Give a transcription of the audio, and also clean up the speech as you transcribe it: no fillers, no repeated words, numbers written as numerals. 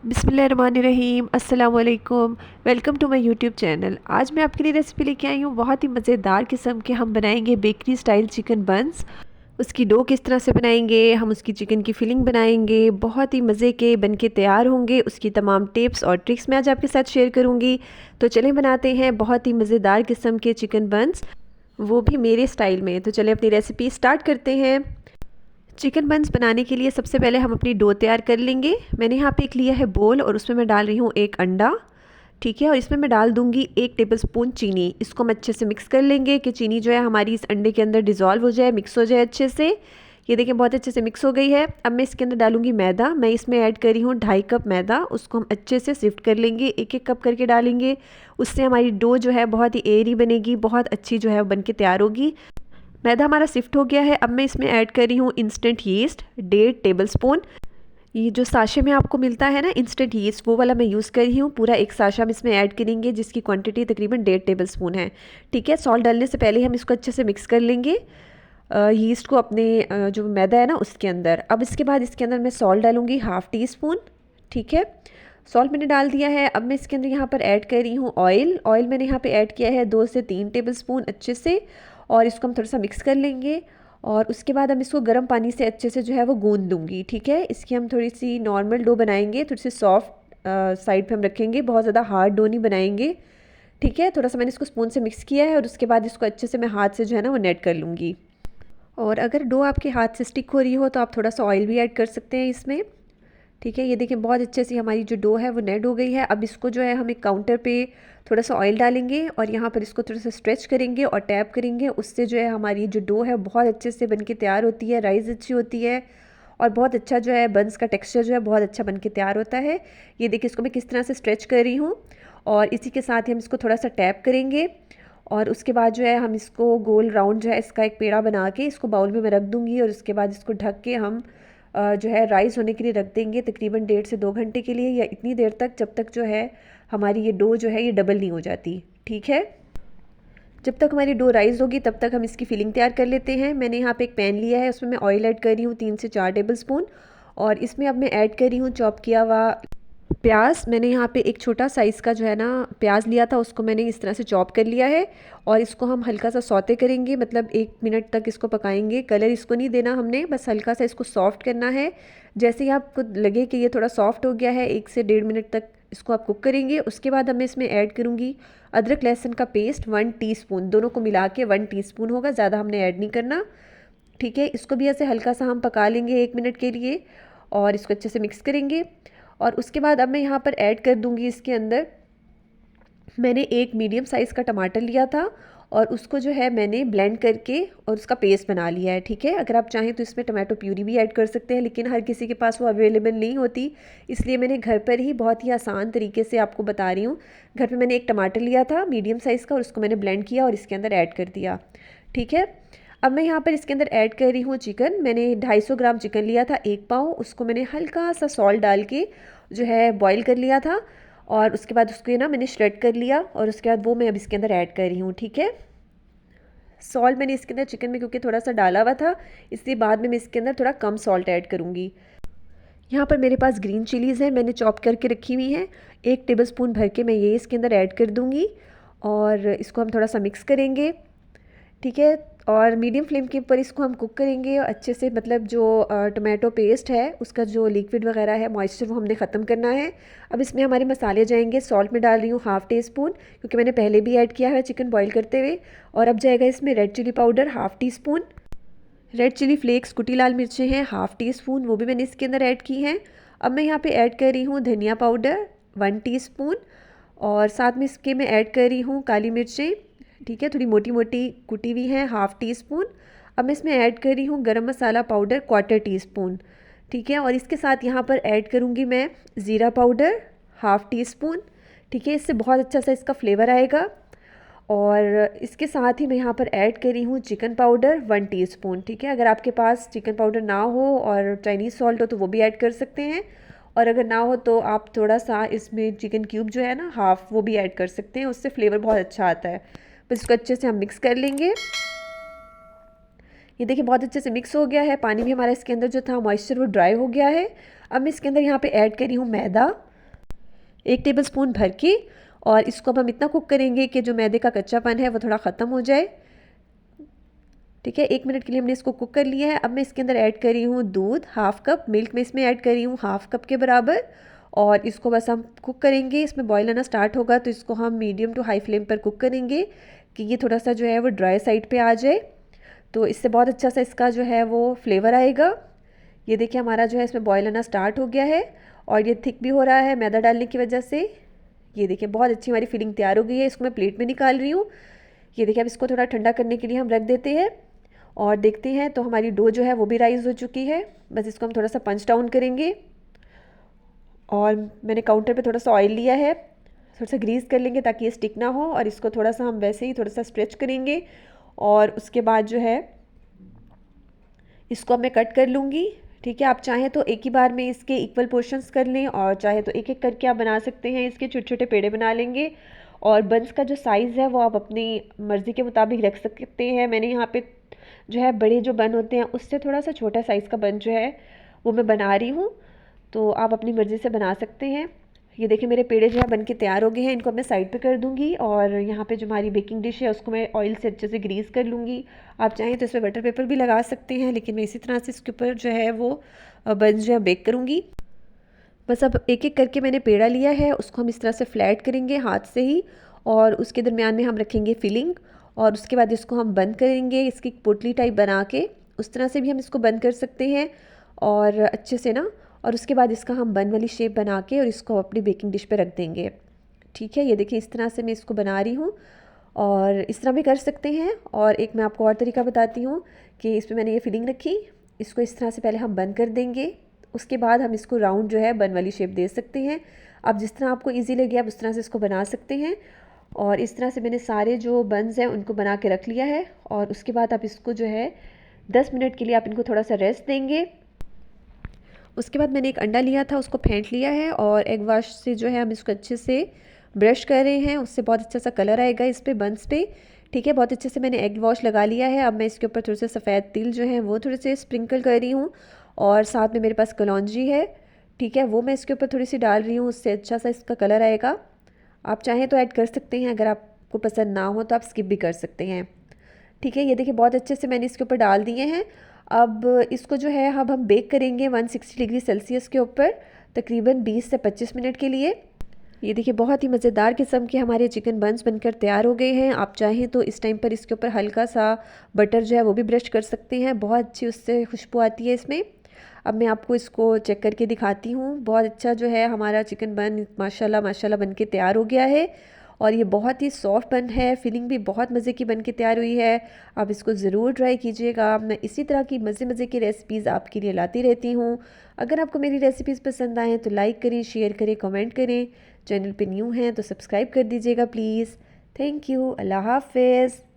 बिस्मिल्लाहिर्रहमानिर्रहीम, अस्सलाम वालेकुम। Welcome to my YouTube channel. आज मैं आपके लिए रेसिपी लेके आई हूँ। बहुत ही मज़ेदार किस्म के हम बनाएंगे बेकरी स्टाइल चिकन बन्स। उसकी डो किस तरह से बनाएंगे, हम उसकी चिकन की फिलिंग बनाएंगे, बहुत ही मज़े के बन के तैयार होंगे। उसकी तमाम टिप्स और ट्रिक्स मैं आज आपके साथ शेयर करूँगी। तो चलें बनाते हैं बहुत ही मज़ेदार किस्म के चिकन बन्स, वो भी मेरे स्टाइल में। तो चलें अपनी रेसिपी स्टार्ट करते हैं। चिकन बन्स बनाने के लिए सबसे पहले हम अपनी डो तैयार कर लेंगे। मैंने यहाँ पे एक लिया है बोल और उसमें मैं डाल रही हूँ एक अंडा। ठीक है, और इसमें मैं डाल दूँगी 1 टेबलस्पून चीनी। इसको हम अच्छे से मिक्स कर लेंगे कि चीनी जो है हमारी इस अंडे के अंदर डिज़ोल्व हो जाए, मिक्स हो जाए अच्छे से। ये देखिए बहुत अच्छे से मिक्स हो गई है। अब मैं इसके अंदर डालूँगी मैदा। मैं इसमें ऐड कर रही हूँ 2.5 कप मैदा। उसको हम अच्छे से सिफ्ट कर लेंगे, एक एक कप करके डालेंगे। उससे हमारी डो जो है बहुत ही एयरी बनेगी, बहुत अच्छी जो है बन के तैयार होगी। मैदा हमारा सिफ्ट हो गया है। अब मैं इसमें ऐड कर रही हूँ इंस्टेंट यीस्ट 1.5 टेबलस्पून। ये जो साशे में आपको मिलता है ना इंस्टेंट यीस्ट, वो वाला मैं यूज़ कर रही हूँ। पूरा एक साशा हम इसमें ऐड करेंगे जिसकी क्वांटिटी तकरीबन 1.5 टेबलस्पून है। ठीक है, सॉल्ट डालने से पहले हम इसको अच्छे से मिक्स कर लेंगे यीस्ट को अपने जो मैदा है ना उसके अंदर। अब इसके बाद इसके अंदर मैं सॉल्ट डालूँगी 1/2 टी स्पून। ठीक है, सॉल्ट मैंने डाल दिया है। अब मैं इसके अंदर यहाँ पर ऐड कर रही हूँ ऑयल। ऑयल मैंने यहाँ पे ऐड किया है 2 से 3 टेबलस्पून अच्छे से, और इसको हम थोड़ा सा मिक्स कर लेंगे। और उसके बाद हम इसको गर्म पानी से अच्छे से जो है वो गूंद दूँगी। ठीक है, इसकी हम थोड़ी सी नॉर्मल डो बनाएंगे, थोड़ी सी सॉफ्ट साइड पे हम रखेंगे, बहुत ज़्यादा हार्ड डो नहीं बनाएंगे। ठीक है, थोड़ा सा मैंने इसको स्पून से मिक्स किया है और उसके बाद इसको अच्छे से मैं हाथ से जो है ना वो नेट कर लूँगी। और अगर डो आपके हाथ से स्टिक हो रही हो तो आप थोड़ा सा ऑयल भी ऐड कर सकते हैं इसमें। ठीक है, ये देखिए बहुत अच्छे से हमारी जो डो है वो नेट हो गई है। अब इसको जो है हम एक काउंटर पे थोड़ा सा ऑयल डालेंगे और यहाँ पर इसको थोड़ा सा स्ट्रेच करेंगे और टैप करेंगे। उससे जो है हमारी जो डो है बहुत अच्छे से बन के तैयार होती है, राइस अच्छी होती है और बहुत अच्छा जो है बंस का टेक्सचर जो है बहुत अच्छा बन के तैयार होता है। ये देखिए इसको मैं किस तरह से स्ट्रेच कर रही हूँ। और इसी के साथ ही हम इसको थोड़ा सा टैप करेंगे और उसके बाद जो है हम इसको गोल राउंड जो है इसका एक पेड़ा बना के इसको बाउल में मैं रख दूँगी। और उसके बाद इसको ढक के हम जो है राइस होने के लिए रख देंगे तकरीबन 1.5 से 2 घंटे के लिए, या इतनी देर तक जब तक जो है हमारी ये डो जो है ये डबल नहीं हो जाती। ठीक है, जब तक हमारी डो राइस होगी तब तक हम इसकी फिलिंग तैयार कर लेते हैं। मैंने यहाँ पे एक पैन लिया है, उसमें मैं ऑयल ऐड कर रही हूँ 3 से 4 टेबलस्पून। और इसमें अब मैं ऐड कर रही हूँ चॉप किया हुआ प्याज। मैंने यहाँ पे एक छोटा साइज़ का जो है ना प्याज लिया था, उसको मैंने इस तरह से चॉप कर लिया है। और इसको हम हल्का सा सौते करेंगे, मतलब 1 मिनट तक इसको पकाएंगे। कलर इसको नहीं देना हमने, बस हल्का सा इसको सॉफ्ट करना है। जैसे ही आपको लगे कि ये थोड़ा सॉफ्ट हो गया है, 1 से 1.5 मिनट तक इसको आप कुक करेंगे। उसके बाद अब मैं इसमें ऐड करूँगी अदरक लहसुन का पेस्ट 1 टीस्पून। दोनों को मिला के 1 टीस्पून होगा, ज़्यादा हमने ऐड नहीं करना। ठीक है, इसको भी ऐसे हल्का सा हम पका लेंगे 1 मिनट के लिए और इसको अच्छे से मिक्स करेंगे। और उसके बाद अब मैं यहाँ पर ऐड कर दूँगी इसके अंदर, मैंने एक मीडियम साइज़ का टमाटर लिया था और उसको जो है मैंने ब्लेंड करके और उसका पेस्ट बना लिया है। ठीक है, अगर आप चाहें तो इसमें टमाटो प्यूरी भी ऐड कर सकते हैं, लेकिन हर किसी के पास वो अवेलेबल नहीं होती, इसलिए मैंने घर पर ही बहुत ही आसान तरीके से आपको बता रही हूँ। घर पे मैंने एक टमाटर लिया था मीडियम साइज़ का और उसको मैंने ब्लेंड किया और इसके अंदर ऐड कर दिया। ठीक है, अब मैं यहाँ पर इसके अंदर ऐड कर रही हूँ चिकन। मैंने 250 ग्राम चिकन लिया था, 1 पाव। उसको मैंने हल्का सा सॉल्ट डाल के जो है बॉईल कर लिया था और उसके बाद उसको ना मैंने श्रेड कर लिया और उसके बाद वो मैं अब इसके अंदर ऐड कर रही हूँ। ठीक है, सॉल्ट मैंने इसके अंदर चिकन में क्योंकि थोड़ा सा डाला हुआ था, इसलिए बाद में मैं इसके अंदर थोड़ा कम सॉल्ट ऐड करूँगी। यहाँ पर मेरे पास ग्रीन चिलीज़ है, मैंने चॉप करके रखी हुई हैं। 1 टेबलस्पून भर के मैं ये इसके अंदर ऐड कर दूँगी और इसको हम थोड़ा सा मिक्स करेंगे। ठीक है, और मीडियम फ्लेम के ऊपर इसको हम कुक करेंगे और अच्छे से, मतलब जो टोमेटो पेस्ट है उसका जो लिक्विड वगैरह है मॉइस्चर वो हमने ख़त्म करना है। अब इसमें हमारे मसाले जाएंगे। सॉल्ट में डाल रही हूँ 1/2 टी स्पून, क्योंकि मैंने पहले भी ऐड किया है चिकन बॉईल करते हुए। और अब जाएगा इसमें red chilli powder 1/2 teaspoon. Red chilli flakes कुटी लाल मिर्चें हैं 1/2 टी स्पून, वो भी मैंने इसके अंदर ऐड की हैं। अब मैं यहाँ पे ऐड कर रही हूँ धनिया पाउडर 1 टीस्पून और साथ में इसके मैं ऐड कर रही हूँ काली मिर्चें। ठीक है, थोड़ी मोटी मोटी कुटी हुई हैं 1/2 टी स्पून। अब मैं इसमें ऐड कर रही हूँ गरम मसाला पाउडर 1/4 टीस्पून। ठीक है, और इसके साथ यहाँ पर ऐड करूँगी मैं ज़ीरा पाउडर 1/2 टी स्पून। ठीक है, इससे बहुत अच्छा सा इसका फ्लेवर आएगा। और इसके साथ ही मैं यहाँ पर ऐड कर रही हूँ चिकन पाउडर 1 टीस्पून। ठीक है, अगर आपके पास चिकन पाउडर ना हो और चाइनीज़ सॉल्ट हो तो वो भी ऐड कर सकते हैं, और अगर ना हो तो आप थोड़ा सा इसमें चिकन क्यूब जो है ना हाफ़, वो भी ऐड कर सकते हैं, उससे फ्लेवर बहुत अच्छा आता है। बस इसको अच्छे से हम मिक्स कर लेंगे। ये देखिए बहुत अच्छे से मिक्स हो गया है, पानी भी हमारा इसके अंदर जो था मॉइस्चर वो ड्राई हो गया है। अब मैं इसके अंदर यहाँ पे ऐड कर रही हूँ मैदा। 1 टेबलस्पून भर के, और इसको अब हम इतना कुक करेंगे कि जो मैदे का कच्चापन है वो थोड़ा ख़त्म हो जाए। ठीक है, 1 मिनट के लिए हमने इसको कुक कर लिया है। अब मैं इसके अंदर ऐड कर रही हूँ दूध, हाफ़ कप मिल्क में इसमें ऐड कर रही हूँ हाफ़ कप के बराबर, और इसको बस हम कुक करेंगे। इसमें बॉयल आना स्टार्ट होगा तो इसको हम मीडियम टू हाई फ्लेम पर कुक करेंगे कि ये थोड़ा सा जो है वो ड्राई साइड पे आ जाए, तो इससे बहुत अच्छा सा इसका जो है वो फ्लेवर आएगा। ये देखिए हमारा जो है इसमें बॉयल आना स्टार्ट हो गया है, और ये थिक भी हो रहा है मैदा डालने की वजह से। ये देखिए बहुत अच्छी हमारी फिलिंग तैयार हो गई है। इसको मैं प्लेट में निकाल रही हूँ। ये देखिए अब इसको थोड़ा ठंडा करने के लिए हम रख देते हैं, और देखते हैं तो हमारी डो जो है वो भी राइज़ हो चुकी है। बस इसको हम थोड़ा सा पंच डाउन करेंगे, और मैंने काउंटर पे थोड़ा सा ऑयल लिया है, थोड़ा सा ग्रीस कर लेंगे ताकि ये स्टिक ना हो, और इसको थोड़ा सा हम वैसे ही थोड़ा सा स्ट्रेच करेंगे, और उसके बाद जो है इसको अब मैं कट कर लूँगी। ठीक है, आप चाहें तो एक ही बार में इसके इक्वल पोर्शंस कर लें, और चाहे तो एक एक करके आप बना सकते हैं, इसके छोटे छोटे पेड़े बना लेंगे। और बंस का जो साइज़ है वो आप अपनी मर्ज़ी के मुताबिक रख सकते हैं। मैंने यहाँ पे जो है बड़े जो बन होते हैं उससे थोड़ा सा छोटा साइज़ का बन जो है वो मैं बना रही हूँ, तो आप अपनी मर्ज़ी से बना सकते हैं। ये देखिए मेरे पेड़े जो है बन के तैयार हो गए हैं। इनको मैं साइड पे कर दूँगी, और यहाँ पे जो हमारी बेकिंग डिश है उसको मैं ऑयल से अच्छे से ग्रीस कर लूँगी। आप चाहें तो इसमें बटर पेपर भी लगा सकते हैं, लेकिन मैं इसी तरह से इसके ऊपर जो है वो बन जो है बेक करूँगी। बस अब एक एक करके मैंने पेड़ा लिया है, उसको हम इस तरह से फ्लैट करेंगे हाथ से ही, और उसके दरमियान में हम रखेंगे फिलिंग, और उसके बाद इसको हम बंद करेंगे इसकी पोटली टाइप बना के। उस तरह से भी हम इसको बंद कर सकते हैं, और अच्छे से ना, और उसके बाद इसका हम बन वाली शेप बना के और इसको अपनी बेकिंग डिश पे रख देंगे। ठीक है, ये देखिए इस तरह से मैं इसको बना रही हूँ, और इस तरह भी कर सकते हैं। और एक मैं आपको और तरीका बताती हूँ कि इसमें मैंने ये फिलिंग रखी, इसको इस तरह से पहले हम बंद कर देंगे, उसके बाद हम इसको राउंड जो है बन वाली शेप दे सकते हैं। अब जिस तरह आपको ईजी लगे आप उस तरह से इसको बना सकते हैं। और इस तरह से मैंने सारे जो बन्स हैं उनको बना के रख लिया है, और उसके बाद आप इसको जो है 10 मिनट के लिए आप इनको थोड़ा सा रेस्ट देंगे। उसके बाद मैंने एक अंडा लिया था, उसको फेंट लिया है, और एग वाश से जो है हम इसको अच्छे से ब्रश कर रहे हैं, उससे बहुत अच्छा सा कलर आएगा इस पे बन्स पे। ठीक है, बहुत अच्छे से मैंने एग वॉश लगा लिया है। अब मैं इसके ऊपर थोड़े से सफ़ेद तिल जो है वो थोड़े से स्प्रिंकल कर रही हूँ, और साथ में मेरे पास कलौंजी है। ठीक है, वो मैं इसके ऊपर थोड़ी सी डाल रही हूँ, उससे अच्छा सा इसका कलर आएगा। आप चाहें तो ऐड कर सकते हैं, अगर आपको पसंद ना हो तो आप स्किप भी कर सकते हैं। ठीक है, ये देखिए बहुत अच्छे से मैंने इसके ऊपर डाल दिए हैं। अब इसको जो है अब हम बेक करेंगे 160 डिग्री सेल्सियस के ऊपर तकरीबन 20 से 25 मिनट के लिए। ये देखिए बहुत ही मज़ेदार किस्म के हमारे चिकन बन्स बनकर तैयार हो गए हैं। आप चाहें तो इस टाइम पर इसके ऊपर हल्का सा बटर जो है वो भी ब्रश कर सकते हैं, बहुत अच्छी उससे खुशबू आती है इसमें। अब मैं आपको इसको चेक करके दिखाती हूँ। बहुत अच्छा जो है हमारा चिकन बन माशाल्लाह माशाल्लाह बन के तैयार हो गया है, और ये बहुत ही सॉफ्ट बन है, फिलिंग भी बहुत मज़े की बन के तैयार हुई है। आप इसको ज़रूर ट्राई कीजिएगा। मैं इसी तरह की मज़े मज़े की रेसिपीज़ आपके लिए लाती रहती हूँ। अगर आपको मेरी रेसिपीज़ पसंद आएँ तो लाइक करें, शेयर करें, कमेंट करें। चैनल पे न्यू हैं तो सब्सक्राइब कर दीजिएगा प्लीज़। Thank you. अल्लाह हाफ़िज़।